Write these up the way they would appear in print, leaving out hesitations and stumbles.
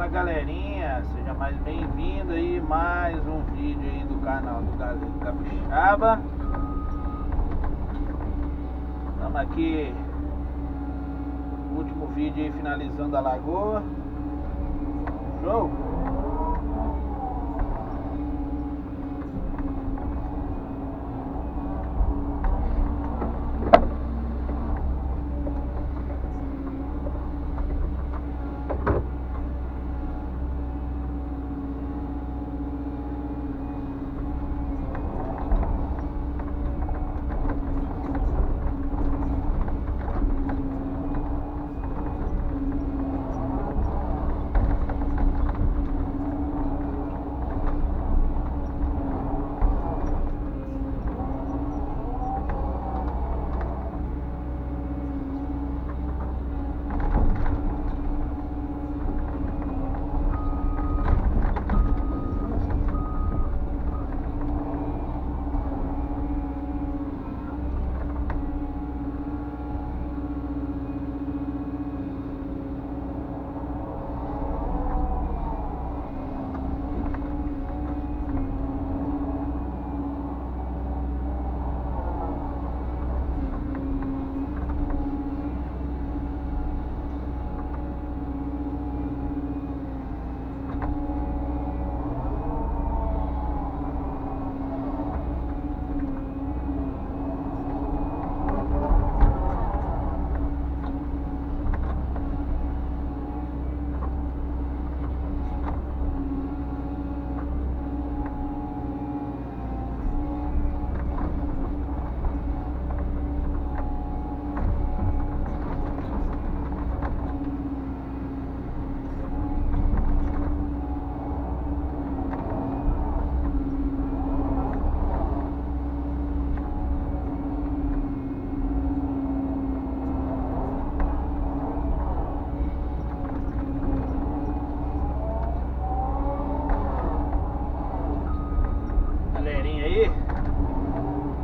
Fala galerinha, seja mais bem-vindo aí, mais um vídeo aí do canal do Galeiro Capixaba. Estamos aqui, último vídeo aí, finalizando a lagoa. Show!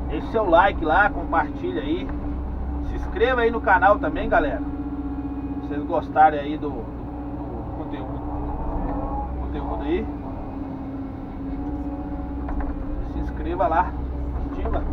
Deixe seu like lá, compartilha aí. Se inscreva aí no canal também, galera. Se vocês gostarem aí do conteúdo aí, se inscreva lá, ativa.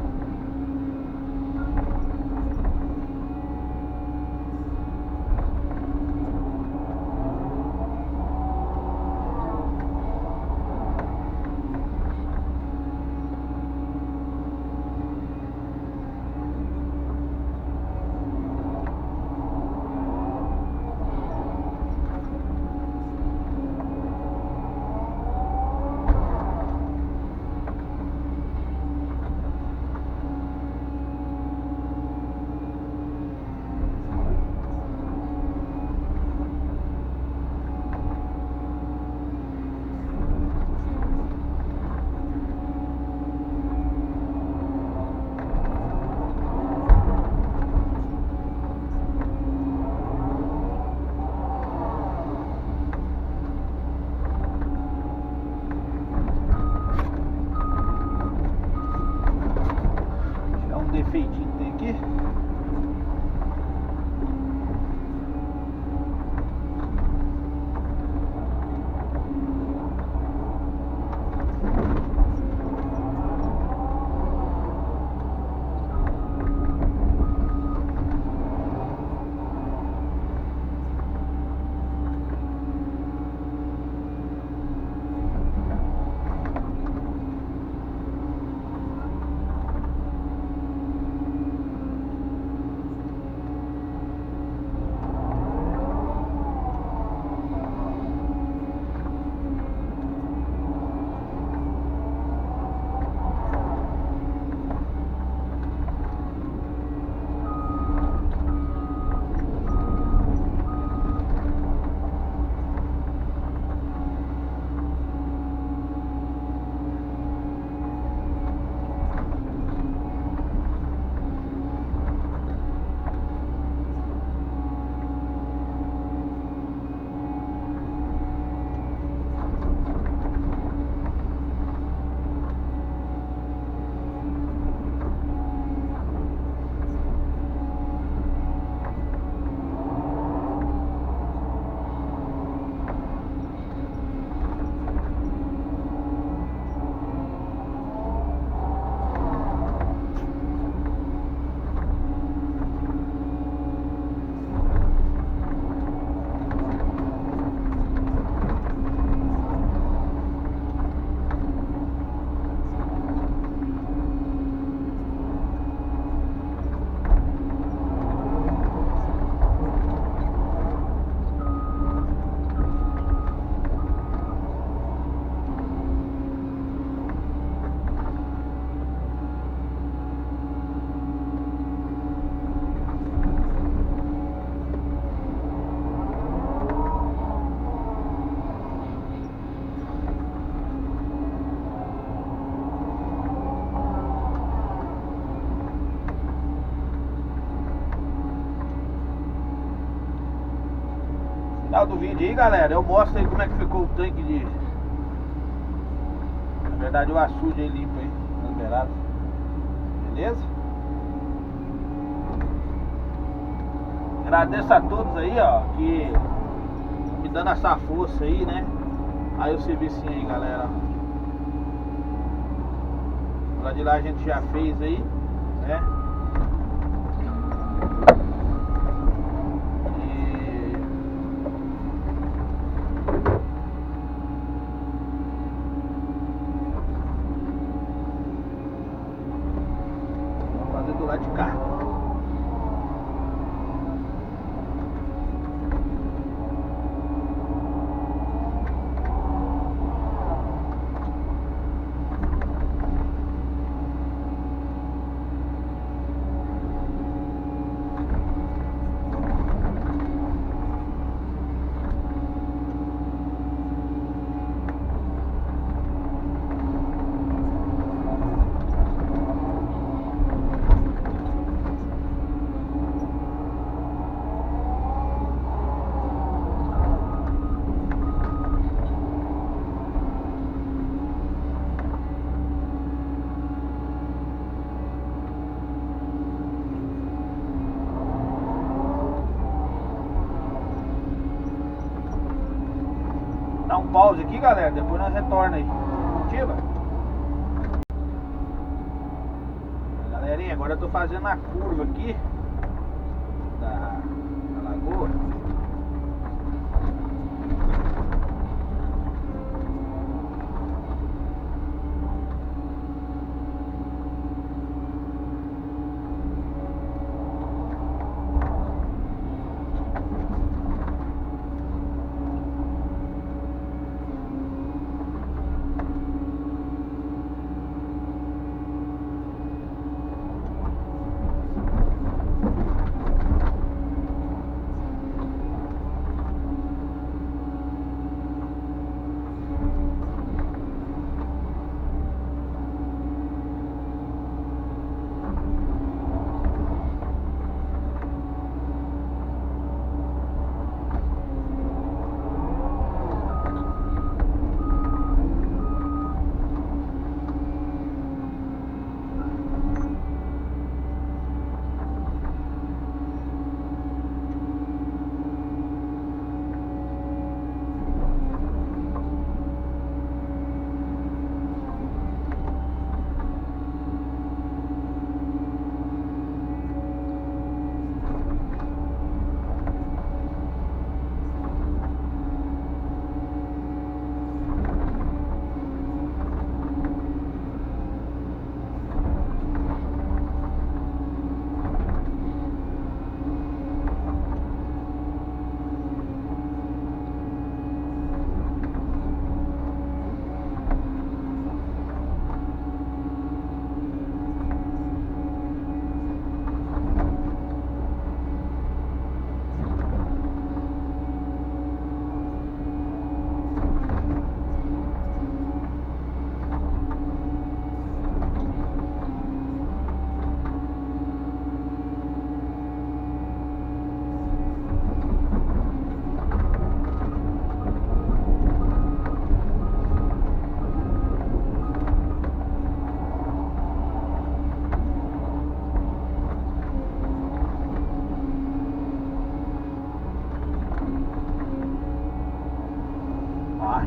final do vídeo aí, galera, eu mostro aí como é que ficou o tanque de... Na verdade o açude aí limpo aí, nas beiradas. Beleza? Agradeço a todos aí, ó, que me dando essa força aí, né? Aí o serviço aí, galera. Lá de lá a gente já fez aí, né? Vamos fazer do lado de cá. Dá um pause aqui, galera, depois nós retorna aí. Motiva. Galerinha, agora eu tô fazendo a curva aqui da lagoa.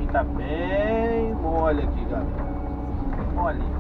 Tá bem mole aqui, galera. Mole.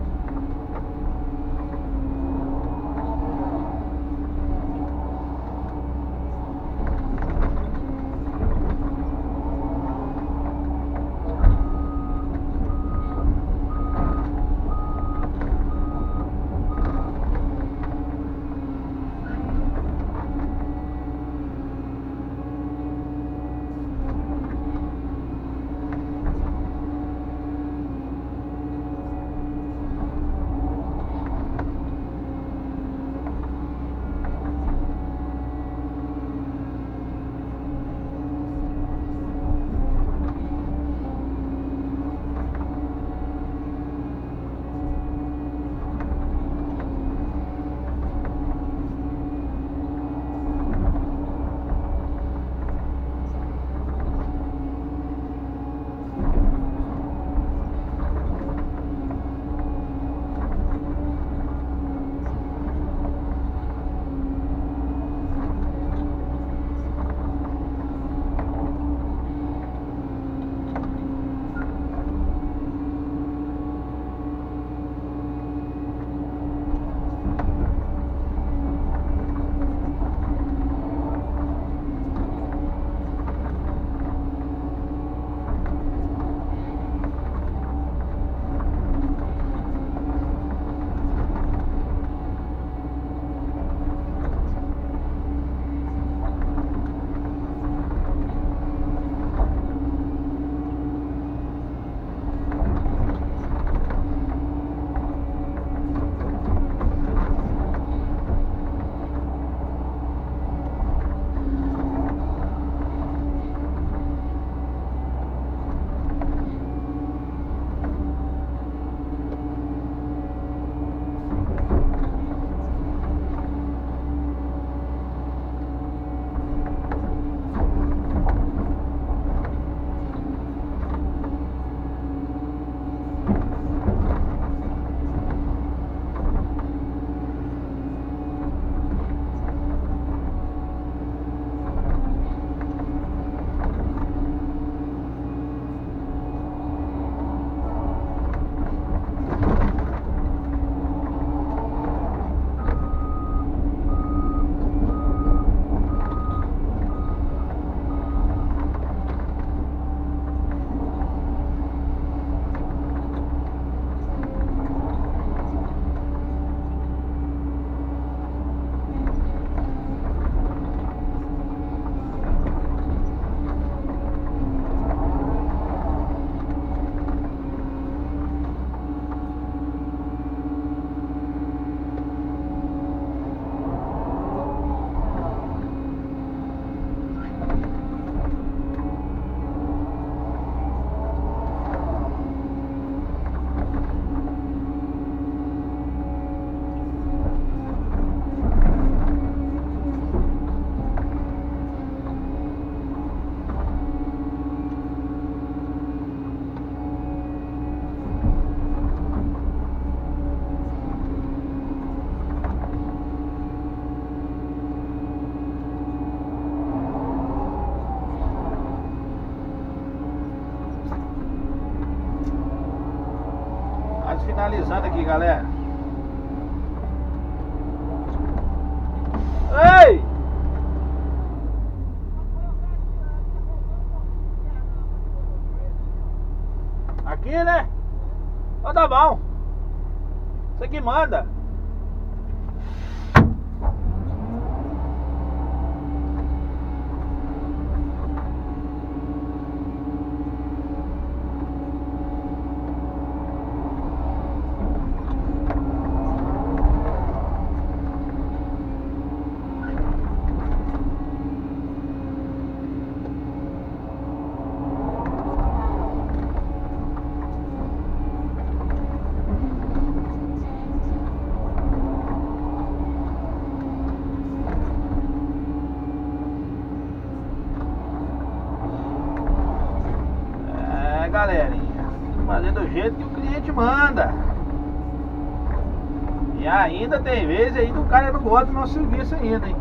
finalizando aqui, galera. Ei! Aqui, né? Ó, tá bom. Isso aqui manda. Galerinha, fazer do jeito que o cliente manda. E ainda tem vezes aí que o cara não gosta do nosso serviço ainda, hein?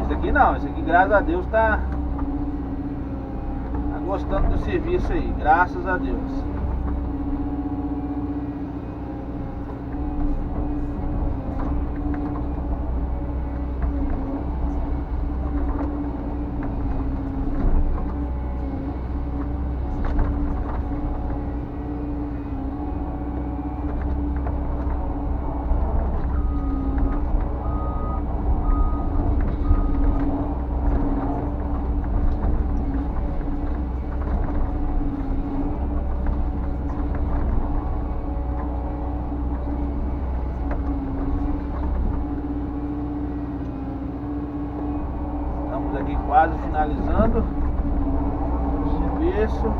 Esse aqui não, esse aqui graças a Deus tá gostando do serviço aí, graças a Deus. Aqui quase finalizando o serviço.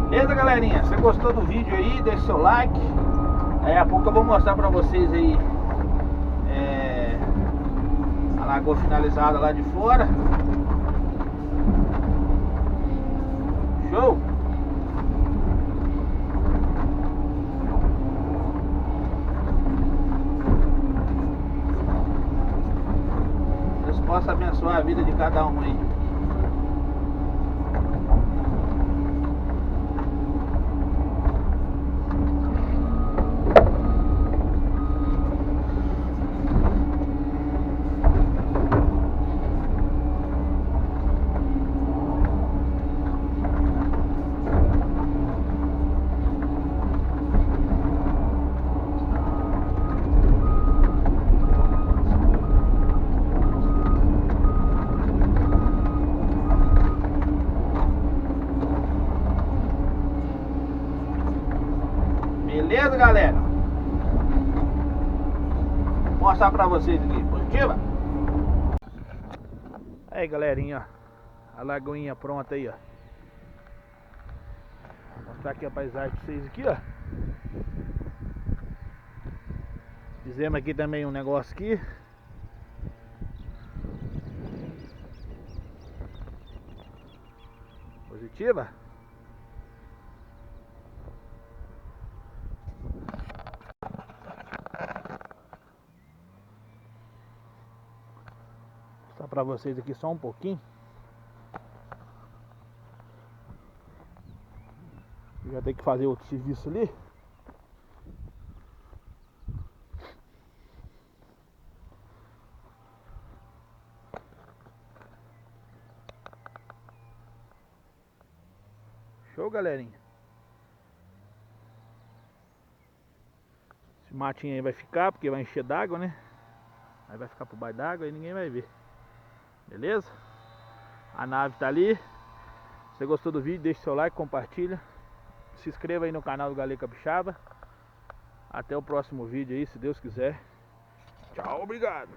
Beleza, galerinha? Se gostou do vídeo aí, deixa seu like. Daqui a pouco eu vou mostrar pra vocês aí a lagoa finalizada lá de fora. Show! Deus possa abençoar a vida de cada um aí. galera? Vou mostrar pra vocês aqui. Positiva? Aí, galerinha, ó. A lagoinha pronta aí, ó. Vou mostrar aqui a paisagem pra vocês aqui, ó. Fizemos aqui também um negócio aqui. Positiva? Vou mostrar pra vocês aqui só um pouquinho. Eu já tenho que fazer outro serviço ali. Show, galerinha. Esse matinho aí vai ficar, porque vai encher d'água, né? Aí vai ficar por baixo d'água e ninguém vai ver. Beleza? A nave tá ali. Se você gostou do vídeo, deixe seu like, compartilha. Se inscreva aí no canal do Galê Capixaba. Até o próximo vídeo aí, se Deus quiser. Tchau, obrigado.